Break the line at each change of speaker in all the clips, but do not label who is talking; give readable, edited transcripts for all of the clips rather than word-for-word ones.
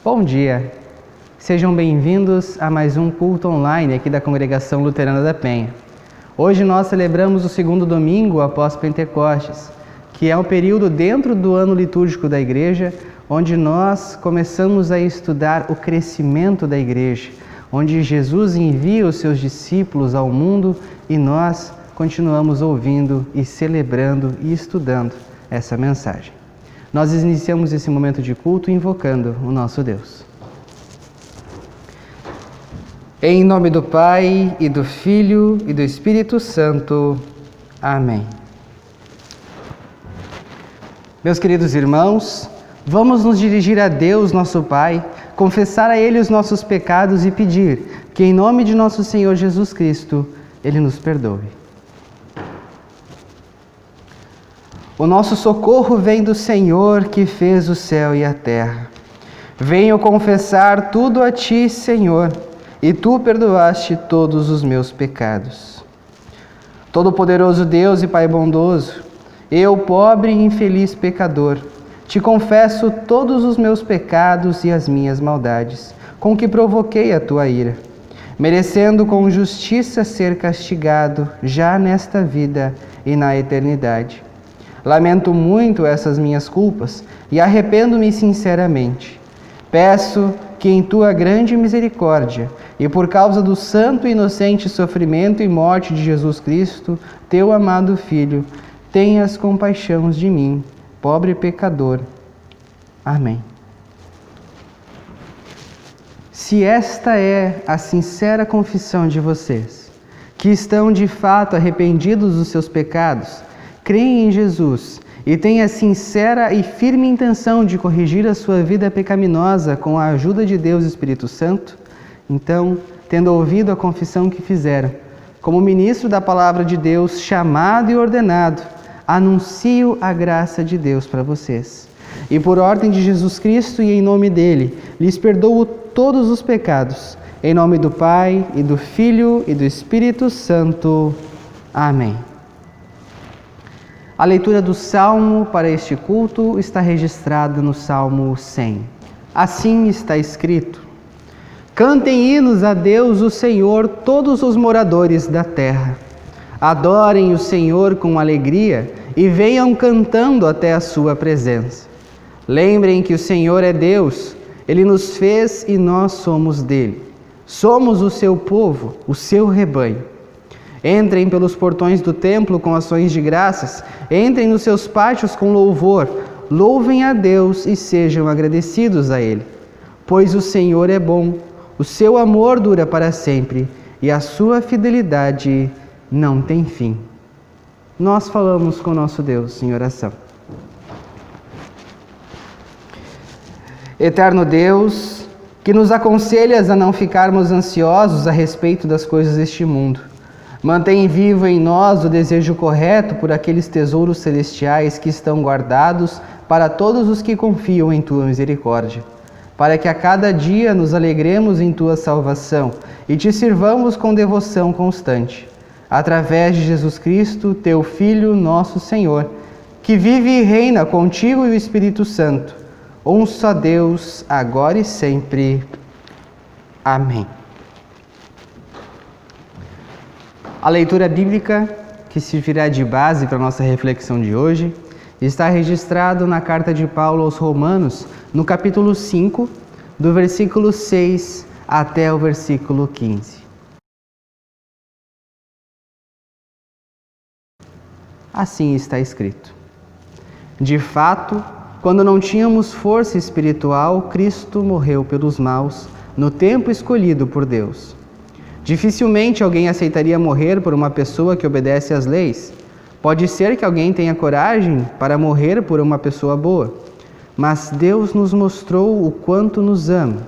Bom dia! Sejam bem-vindos a mais um culto online aqui da Congregação Luterana da Penha. Hoje nós celebramos o segundo domingo após Pentecostes, que é um período dentro do ano litúrgico da Igreja, onde nós começamos a estudar o crescimento da Igreja, onde Jesus envia os seus discípulos ao mundo e nós continuamos ouvindo e celebrando e estudando essa mensagem. Nós iniciamos esse momento de culto invocando o nosso Deus. Em nome do Pai, e do Filho, e do Espírito Santo. Amém. Meus queridos irmãos, vamos nos dirigir a Deus, nosso Pai, confessar a Ele os nossos pecados e pedir que, em nome de nosso Senhor Jesus Cristo, Ele nos perdoe. O nosso socorro vem do Senhor que fez o céu e a terra. Venho confessar tudo a Ti, Senhor, e Tu perdoaste todos os meus pecados. Todo-Poderoso Deus e Pai bondoso, eu, pobre e infeliz pecador, Te confesso todos os meus pecados e as minhas maldades, com que provoquei a Tua ira, merecendo com justiça ser castigado já nesta vida e na eternidade. Lamento muito essas minhas culpas e arrependo-me sinceramente. Peço que em Tua grande misericórdia e por causa do santo e inocente sofrimento e morte de Jesus Cristo, Teu amado Filho, tenhas compaixão de mim, pobre pecador. Amém. Se esta é a sincera confissão de vocês, que estão de fato arrependidos dos seus pecados, creem em Jesus e têm a sincera e firme intenção de corrigir a sua vida pecaminosa com a ajuda de Deus e Espírito Santo, então, tendo ouvido a confissão que fizeram, como ministro da Palavra de Deus, chamado e ordenado, anuncio a graça de Deus para vocês. E por ordem de Jesus Cristo e em nome dele, lhes perdoo todos os pecados. Em nome do Pai, e do Filho, e do Espírito Santo. Amém. A leitura do Salmo para este culto está registrada no Salmo 100. Assim está escrito: Cantem hinos a Deus, o Senhor, todos os moradores da terra. Adorem o Senhor com alegria e venham cantando até a sua presença. Lembrem que o Senhor é Deus, Ele nos fez e nós somos dele. Somos o seu povo, o seu rebanho. Entrem pelos portões do templo com ações de graças, entrem nos seus pátios com louvor, louvem a Deus e sejam agradecidos a Ele. Pois o Senhor é bom, o seu amor dura para sempre e a sua fidelidade não tem fim. Nós falamos com nosso Deus em oração. Eterno Deus, que nos aconselhas a não ficarmos ansiosos a respeito das coisas deste mundo, mantém vivo em nós o desejo correto por aqueles tesouros celestiais que estão guardados para todos os que confiam em Tua misericórdia, para que a cada dia nos alegremos em Tua salvação e Te sirvamos com devoção constante. Através de Jesus Cristo, Teu Filho, nosso Senhor, que vive e reina contigo e o Espírito Santo, um só Deus, agora e sempre. Amém. A leitura bíblica, que servirá de base para a nossa reflexão de hoje, está registrado na carta de Paulo aos Romanos, no capítulo 5, do versículo 6 até o versículo 15. Assim está escrito: De fato, quando não tínhamos força espiritual, Cristo morreu pelos maus, no tempo escolhido por Deus. Dificilmente alguém aceitaria morrer por uma pessoa que obedece às leis. Pode ser que alguém tenha coragem para morrer por uma pessoa boa, mas Deus nos mostrou o quanto nos ama.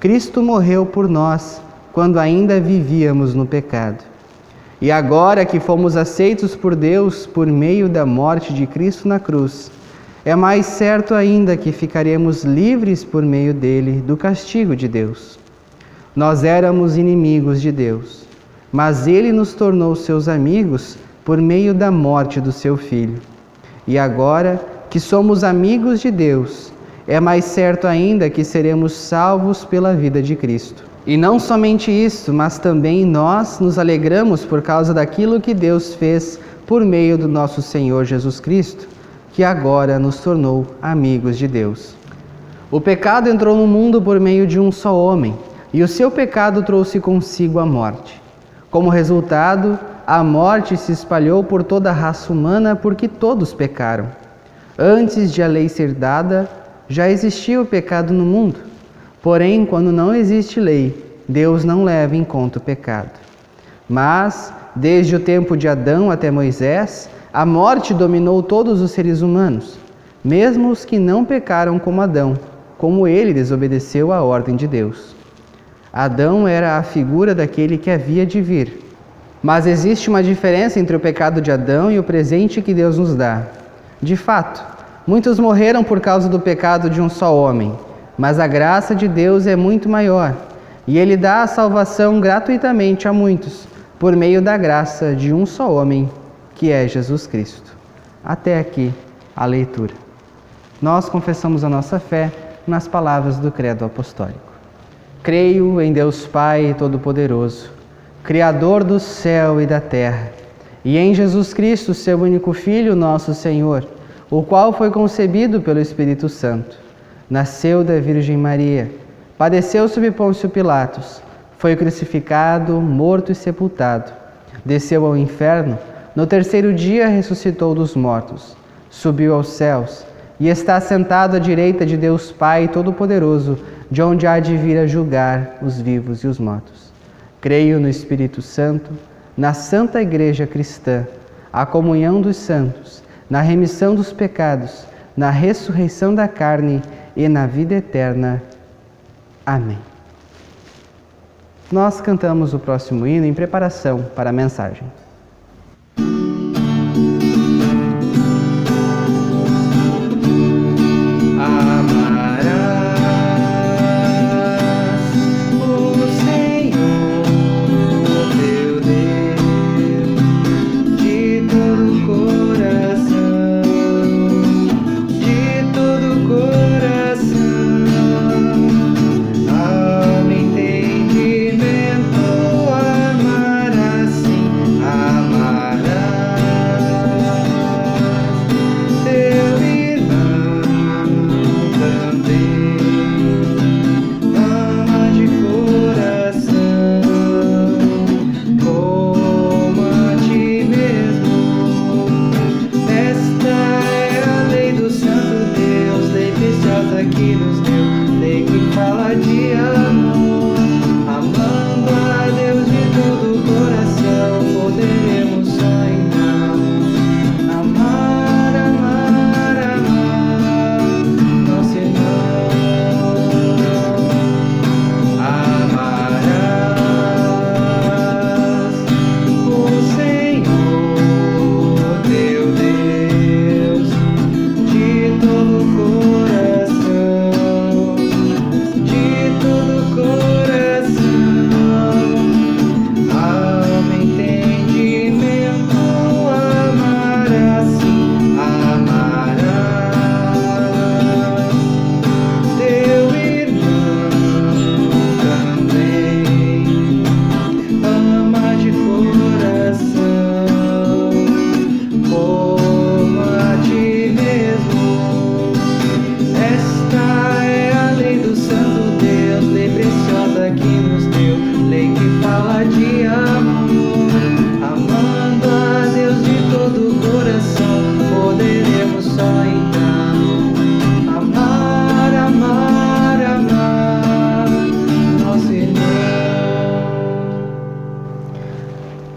Cristo morreu por nós quando ainda vivíamos no pecado. E agora que fomos aceitos por Deus por meio da morte de Cristo na cruz, é mais certo ainda que ficaremos livres por meio dele do castigo de Deus. Nós éramos inimigos de Deus, mas Ele nos tornou seus amigos por meio da morte do seu Filho. E agora que somos amigos de Deus, é mais certo ainda que seremos salvos pela vida de Cristo. E não somente isso, mas também nós nos alegramos por causa daquilo que Deus fez por meio do nosso Senhor Jesus Cristo, que agora nos tornou amigos de Deus. O pecado entrou no mundo por meio de um só homem, e o seu pecado trouxe consigo a morte. Como resultado, a morte se espalhou por toda a raça humana porque todos pecaram. Antes de a lei ser dada, já existia o pecado no mundo. Porém, quando não existe lei, Deus não leva em conta o pecado. Mas, desde o tempo de Adão até Moisés, a morte dominou todos os seres humanos, mesmo os que não pecaram como Adão, como ele desobedeceu à ordem de Deus. Adão era a figura daquele que havia de vir. Mas existe uma diferença entre o pecado de Adão e o presente que Deus nos dá. De fato, muitos morreram por causa do pecado de um só homem, mas a graça de Deus é muito maior, e Ele dá a salvação gratuitamente a muitos, por meio da graça de um só homem, que é Jesus Cristo. Até aqui a leitura. Nós confessamos a nossa fé nas palavras do Credo Apostólico. Creio em Deus Pai Todo-Poderoso, Criador do céu e da terra, e em Jesus Cristo, seu único Filho, nosso Senhor, o qual foi concebido pelo Espírito Santo. Nasceu da Virgem Maria, padeceu sob Pôncio Pilatos, foi crucificado, morto e sepultado. Desceu ao inferno, no terceiro dia ressuscitou dos mortos, subiu aos céus e está sentado à direita de Deus Pai Todo-Poderoso, de onde há de vir a julgar os vivos e os mortos. Creio no Espírito Santo, na Santa Igreja Cristã, a comunhão dos santos, na remissão dos pecados, na ressurreição da carne e na vida eterna. Amém. Nós cantamos o próximo hino em preparação para a mensagem.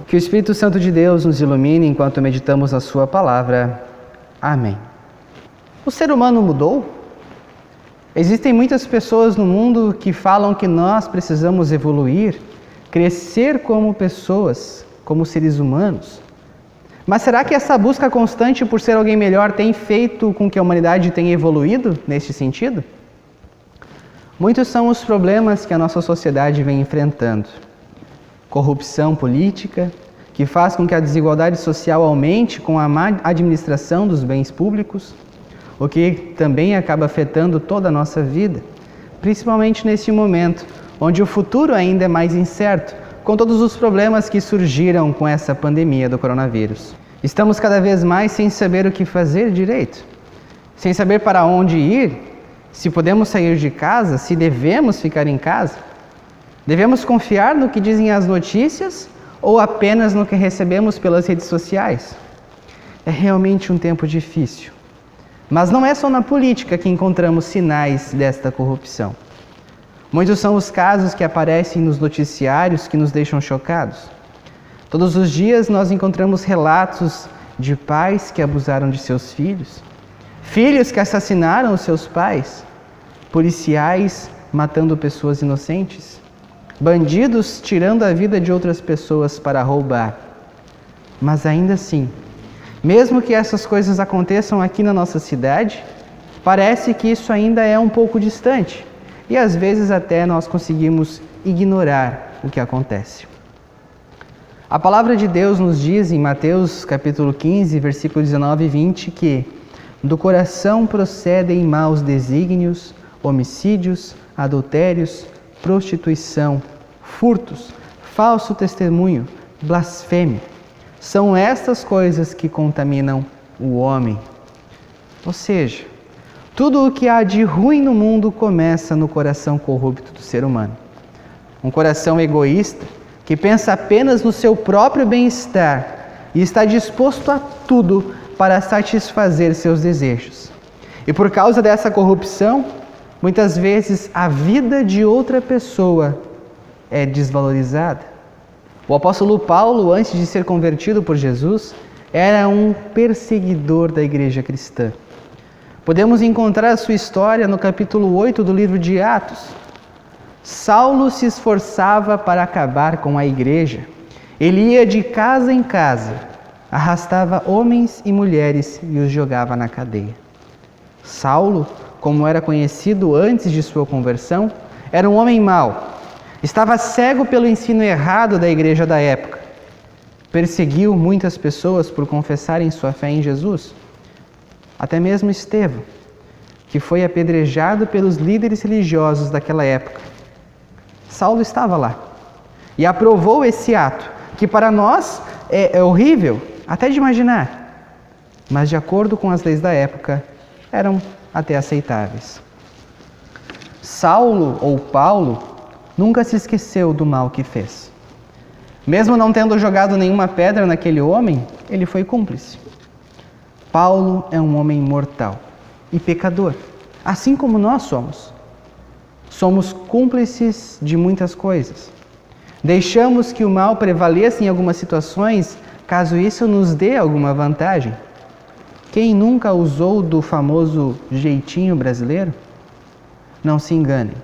Que o Espírito Santo de Deus nos ilumine enquanto meditamos a sua palavra. Amém. O ser humano mudou? Existem muitas pessoas no mundo que falam que nós precisamos evoluir, crescer como pessoas, como seres humanos. Mas será que essa busca constante por ser alguém melhor tem feito com que a humanidade tenha evoluído neste sentido? Muitos são os problemas que a nossa sociedade vem enfrentando. Corrupção política, que faz com que a desigualdade social aumente com a má administração dos bens públicos, o que também acaba afetando toda a nossa vida, principalmente nesse momento, onde o futuro ainda é mais incerto, com todos os problemas que surgiram com essa pandemia do coronavírus. Estamos cada vez mais sem saber o que fazer direito, sem saber para onde ir, se podemos sair de casa, se devemos ficar em casa. Devemos confiar no que dizem as notícias ou apenas no que recebemos pelas redes sociais? É realmente um tempo difícil. Mas não é só na política que encontramos sinais desta corrupção. Muitos são os casos que aparecem nos noticiários que nos deixam chocados. Todos os dias nós encontramos relatos de pais que abusaram de seus filhos, filhos que assassinaram os seus pais, policiais matando pessoas inocentes, bandidos tirando a vida de outras pessoas para roubar. Mas ainda assim, mesmo que essas coisas aconteçam aqui na nossa cidade, parece que isso ainda é um pouco distante e às vezes até nós conseguimos ignorar o que acontece. A palavra de Deus nos diz em Mateus capítulo 15, versículo 19 e 20 que do coração procedem maus desígnios, homicídios, adultérios, prostituição, furtos, falso testemunho, blasfêmia. São estas coisas que contaminam o homem. Ou seja, tudo o que há de ruim no mundo começa no coração corrupto do ser humano. Um coração egoísta, que pensa apenas no seu próprio bem-estar e está disposto a tudo para satisfazer seus desejos. E por causa dessa corrupção, muitas vezes a vida de outra pessoa é desvalorizada. O apóstolo Paulo, antes de ser convertido por Jesus, era um perseguidor da igreja cristã. Podemos encontrar a sua história no capítulo 8 do livro de Atos. Saulo se esforçava para acabar com a igreja. Ele ia de casa em casa, arrastava homens e mulheres e os jogava na cadeia. Saulo, como era conhecido antes de sua conversão, era um homem mau. Estava cego pelo ensino errado da igreja da época. Perseguiu muitas pessoas por confessarem sua fé em Jesus. Até mesmo Estevão, que foi apedrejado pelos líderes religiosos daquela época. Saulo estava lá e aprovou esse ato, que para nós é horrível até de imaginar, mas de acordo com as leis da época, eram até aceitáveis. Saulo, ou Paulo, nunca se esqueceu do mal que fez. Mesmo não tendo jogado nenhuma pedra naquele homem, ele foi cúmplice. Paulo é um homem mortal e pecador, assim como nós somos. Somos cúmplices de muitas coisas. Deixamos que o mal prevaleça em algumas situações, caso isso nos dê alguma vantagem. Quem nunca usou do famoso jeitinho brasileiro? Não se enganem.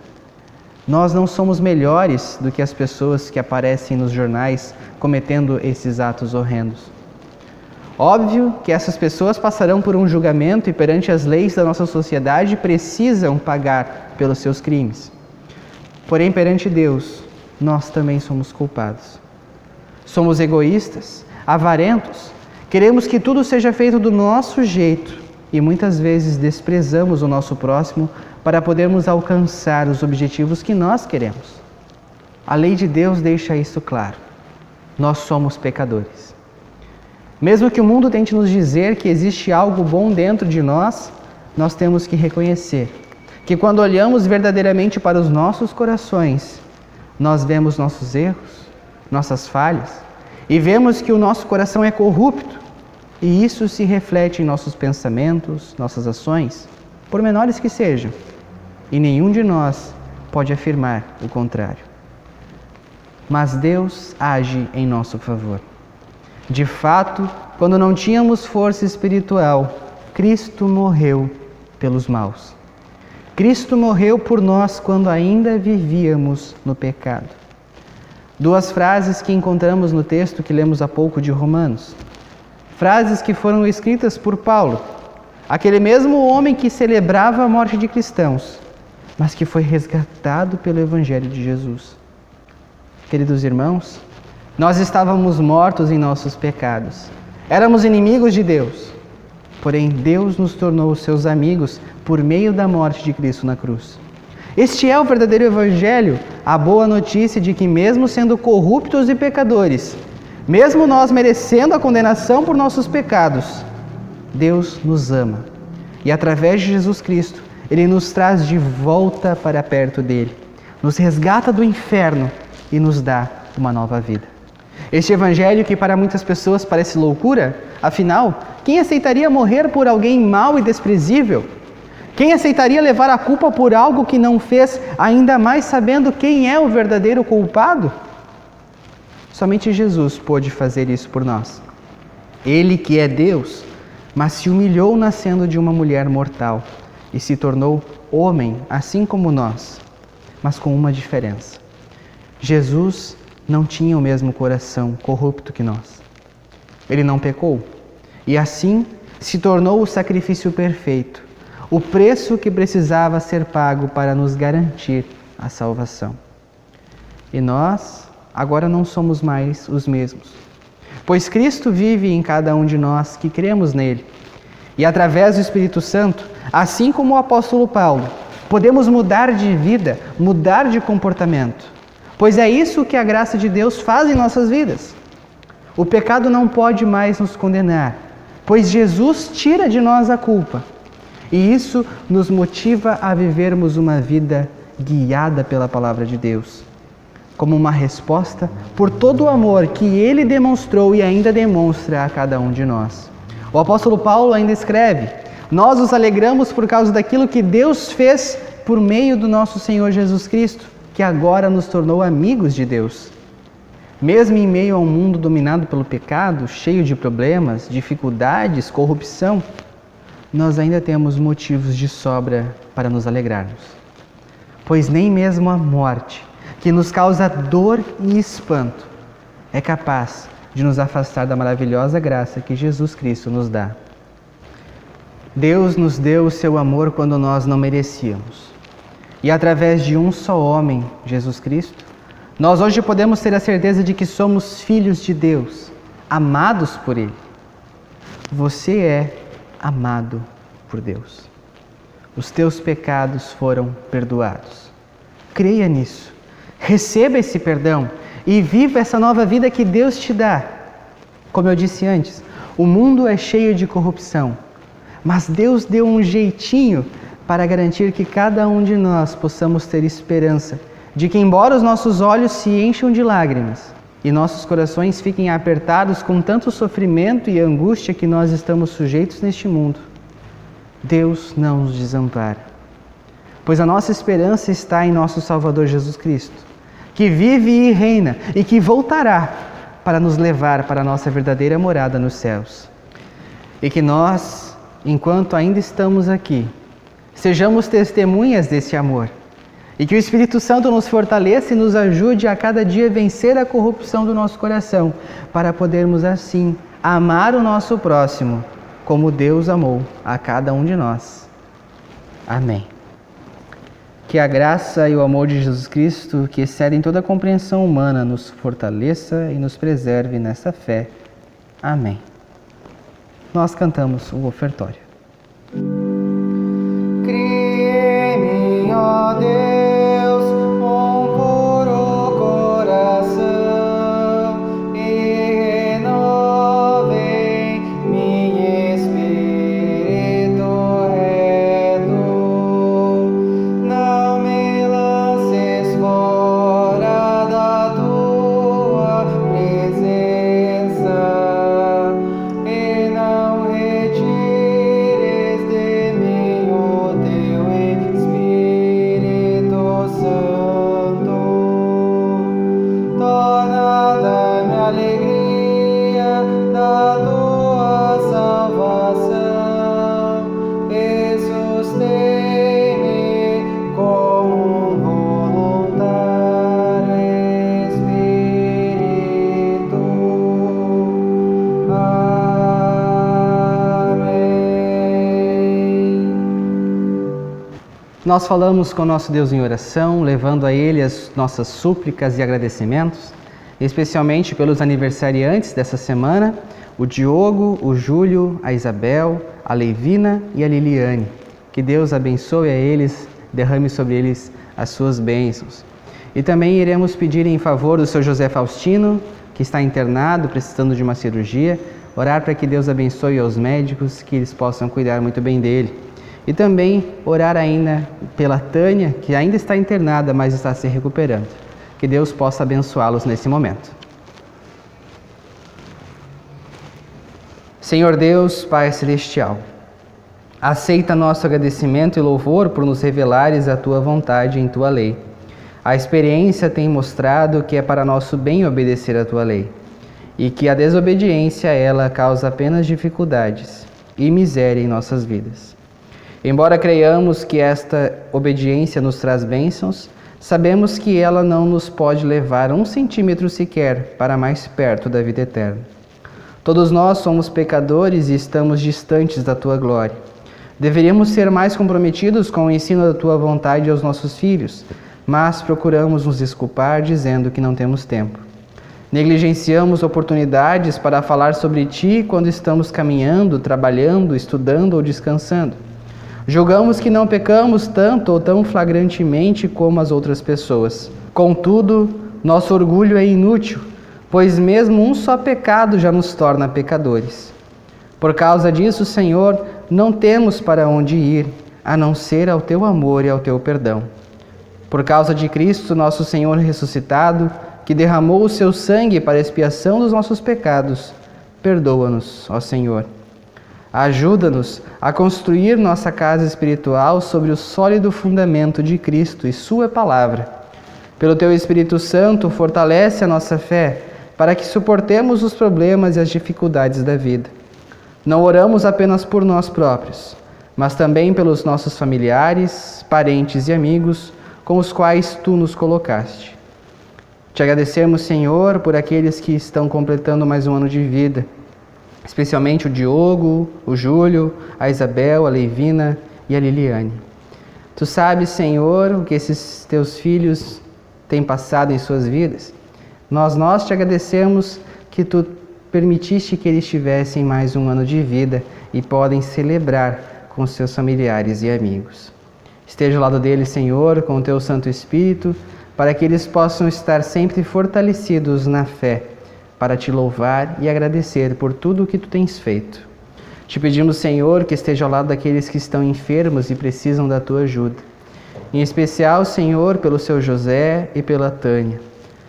Nós não somos melhores do que as pessoas que aparecem nos jornais cometendo esses atos horrendos. Óbvio que essas pessoas passarão por um julgamento e perante as leis da nossa sociedade precisam pagar pelos seus crimes. Porém, perante Deus, nós também somos culpados. Somos egoístas, avarentos, queremos que tudo seja feito do nosso jeito e muitas vezes desprezamos o nosso próximo para podermos alcançar os objetivos que nós queremos. A lei de Deus deixa isso claro. Nós somos pecadores. Mesmo que o mundo tente nos dizer que existe algo bom dentro de nós, nós temos que reconhecer que quando olhamos verdadeiramente para os nossos corações, nós vemos nossos erros, nossas falhas, e vemos que o nosso coração é corrupto, e isso se reflete em nossos pensamentos, nossas ações, por menores que sejam, e nenhum de nós pode afirmar o contrário. Mas Deus age em nosso favor. De fato, quando não tínhamos força espiritual, Cristo morreu pelos maus. Cristo morreu por nós quando ainda vivíamos no pecado. Duas frases que encontramos no texto que lemos há pouco de Romanos. Frases que foram escritas por Paulo, aquele mesmo homem que celebrava a morte de cristãos, mas que foi resgatado pelo Evangelho de Jesus. Queridos irmãos, nós estávamos mortos em nossos pecados. Éramos inimigos de Deus. porém Deus nos tornou seus amigos por meio da morte de Cristo na cruz. Este é o verdadeiro Evangelho, a boa notícia de que mesmo sendo corruptos e pecadores, mesmo nós merecendo a condenação por nossos pecados, Deus nos ama. E através de Jesus Cristo, Ele nos traz de volta para perto dEle, nos resgata do inferno e nos dá uma nova vida. Este Evangelho, que para muitas pessoas parece loucura, afinal, quem aceitaria morrer por alguém mau e desprezível? Quem aceitaria levar a culpa por algo que não fez, ainda mais sabendo quem é o verdadeiro culpado? Somente Jesus pôde fazer isso por nós. Ele, que é Deus, mas se humilhou nascendo de uma mulher mortal e se tornou homem, assim como nós, mas com uma diferença. Jesus não tinha o mesmo coração corrupto que nós. Ele não pecou e assim se tornou o sacrifício perfeito, o preço que precisava ser pago para nos garantir a salvação. E nós agora não somos mais os mesmos, pois Cristo vive em cada um de nós que cremos nele. E através do Espírito Santo, assim como o apóstolo Paulo, podemos mudar de vida, mudar de comportamento. Pois é isso que a graça de Deus faz em nossas vidas. O pecado não pode mais nos condenar, pois Jesus tira de nós a culpa. E isso nos motiva a vivermos uma vida guiada pela palavra de Deus, como uma resposta por todo o amor que Ele demonstrou e ainda demonstra a cada um de nós. O apóstolo Paulo ainda escreve: nós nos alegramos por causa daquilo que Deus fez por meio do nosso Senhor Jesus Cristo, que agora nos tornou amigos de Deus. Mesmo em meio a um mundo dominado pelo pecado, cheio de problemas, dificuldades, corrupção, nós ainda temos motivos de sobra para nos alegrarmos. Pois nem mesmo a morte, que nos causa dor e espanto, é capaz de nos afastar da maravilhosa graça que Jesus Cristo nos dá. Deus nos deu o seu amor quando nós não merecíamos. E através de um só homem, Jesus Cristo, nós hoje podemos ter a certeza de que somos filhos de Deus, amados por Ele. Você é amado por Deus. Os teus pecados foram perdoados. Creia nisso. Receba esse perdão e viva essa nova vida que Deus te dá. Como eu disse antes, o mundo é cheio de corrupção, mas Deus deu um jeitinho para garantir que cada um de nós possamos ter esperança de que, embora os nossos olhos se encham de lágrimas e nossos corações fiquem apertados com tanto sofrimento e angústia que nós estamos sujeitos neste mundo, Deus não nos desampara, pois a nossa esperança está em nosso Salvador Jesus Cristo, que vive e reina e que voltará para nos levar para a nossa verdadeira morada nos céus. E que nós, enquanto ainda estamos aqui, sejamos testemunhas desse amor e que o Espírito Santo nos fortaleça e nos ajude a cada dia vencer a corrupção do nosso coração, para podermos assim amar o nosso próximo como Deus amou a cada um de nós. Amém. Que a graça e o amor de Jesus Cristo, que excedem toda a compreensão humana, nos fortaleça e nos preserve nessa fé. Amém. Nós cantamos o ofertório. Crie em mim, ó Deus, um puro coração e renove em mim espírito reto. Não me lances fora da tua presença e não retires de mim o teu Espírito Santo. Torna da-me a alegria da tua salvação e sustém-me com um voluntário Espírito. Amém. Nós falamos com nosso Deus em oração, levando a Ele as nossas súplicas e agradecimentos, especialmente pelos aniversariantes dessa semana, o Diogo, o Júlio, a Isabel, a Leivina e a Liliane. Que Deus abençoe a eles, derrame sobre eles as suas bênçãos. E também iremos pedir em favor do seu José Faustino, que está internado, precisando de uma cirurgia, orar para que Deus abençoe aos médicos, que eles possam cuidar muito bem dele. E também orar ainda pela Tânia, que ainda está internada, mas está se recuperando. Que Deus possa abençoá-los nesse momento. Senhor Deus, Pai Celestial, aceita nosso agradecimento e louvor por nos revelares a Tua vontade em Tua lei. A experiência tem mostrado que é para nosso bem obedecer a Tua lei, e que a desobediência a ela causa apenas dificuldades e miséria em nossas vidas. Embora creiamos que esta obediência nos traz bênçãos, sabemos que ela não nos pode levar 1 centímetro sequer para mais perto da vida eterna. Todos nós somos pecadores e estamos distantes da Tua glória. Deveríamos ser mais comprometidos com o ensino da Tua vontade aos nossos filhos, mas procuramos nos desculpar dizendo que não temos tempo. Negligenciamos oportunidades para falar sobre Ti quando estamos caminhando, trabalhando, estudando ou descansando. Julgamos que não pecamos tanto ou tão flagrantemente como as outras pessoas. Contudo, nosso orgulho é inútil, pois mesmo um só pecado já nos torna pecadores. Por causa disso, Senhor, não temos para onde ir, a não ser ao Teu amor e ao Teu perdão. Por causa de Cristo, nosso Senhor ressuscitado, que derramou o Seu sangue para a expiação dos nossos pecados, perdoa-nos, ó Senhor. Ajuda-nos a construir nossa casa espiritual sobre o sólido fundamento de Cristo e Sua palavra. Pelo Teu Espírito Santo, fortalece a nossa fé para que suportemos os problemas e as dificuldades da vida. Não oramos apenas por nós próprios, mas também pelos nossos familiares, parentes e amigos com os quais Tu nos colocaste. Te agradecemos, Senhor, por aqueles que estão completando mais um ano de vida, especialmente o Diogo, o Júlio, a Isabel, a Leivina e a Liliane. Tu sabes, Senhor, o que esses Teus filhos têm passado em suas vidas. Nós te agradecemos que Tu permitiste que eles tivessem mais um ano de vida e podem celebrar com seus familiares e amigos. Esteja ao lado deles, Senhor, com o Teu Santo Espírito, para que eles possam estar sempre fortalecidos na fé, para Te louvar e agradecer por tudo o que Tu tens feito. Te pedimos, Senhor, que esteja ao lado daqueles que estão enfermos e precisam da Tua ajuda. Em especial, Senhor, pelo Seu José e pela Tânia.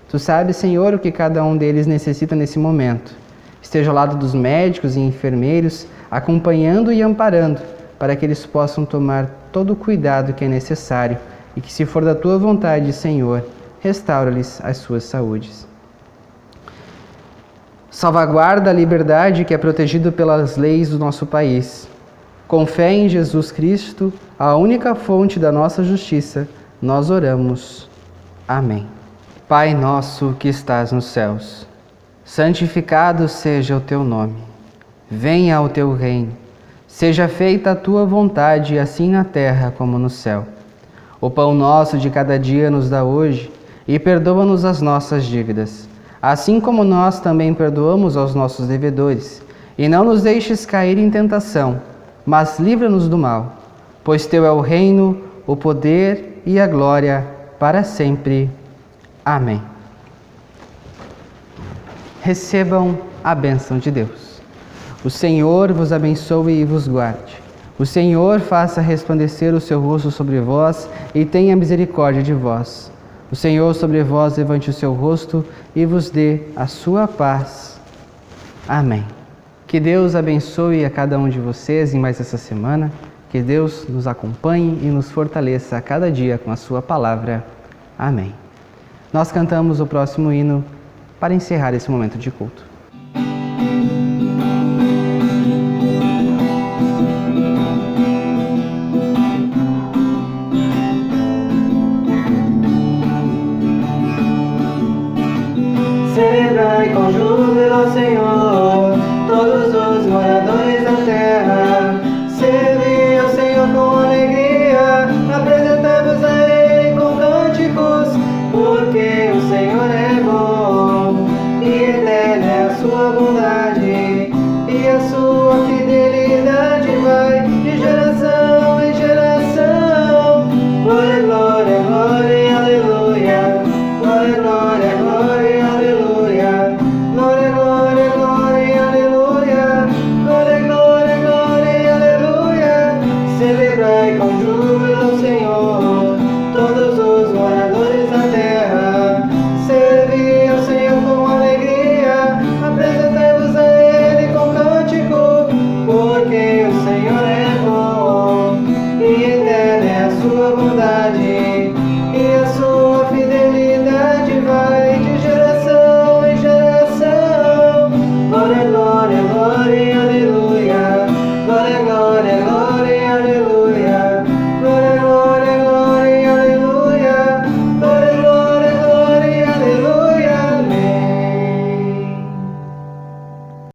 Tu sabes, Senhor, o que cada um deles necessita nesse momento. Esteja ao lado dos médicos e enfermeiros, acompanhando e amparando, para que eles possam tomar todo o cuidado que é necessário e que, se for da Tua vontade, Senhor, restaura-lhes as suas saúdes. Salvaguarda a liberdade que é protegida pelas leis do nosso país. Com fé em Jesus Cristo, a única fonte da nossa justiça, nós oramos. Amém. Pai nosso que estás nos céus, santificado seja o Teu nome. Venha o Teu reino. Seja feita a Tua vontade, assim na terra como no céu. O pão nosso de cada dia nos dá hoje, e perdoa-nos as nossas dívidas, assim como nós também perdoamos aos nossos devedores. E não nos deixes cair em tentação, mas livra-nos do mal, pois Teu é o reino, o poder e a glória para sempre. Amém. Recebam a bênção de Deus. O Senhor vos abençoe e vos guarde. O Senhor faça resplandecer o seu rosto sobre vós e tenha misericórdia de vós. O Senhor sobre vós levante o seu rosto e vos dê a sua paz. Amém. Que Deus abençoe a cada um de vocês em mais essa semana. Que Deus nos acompanhe e nos fortaleça a cada dia com a sua palavra. Amém. Nós cantamos o próximo hino para encerrar esse momento de culto.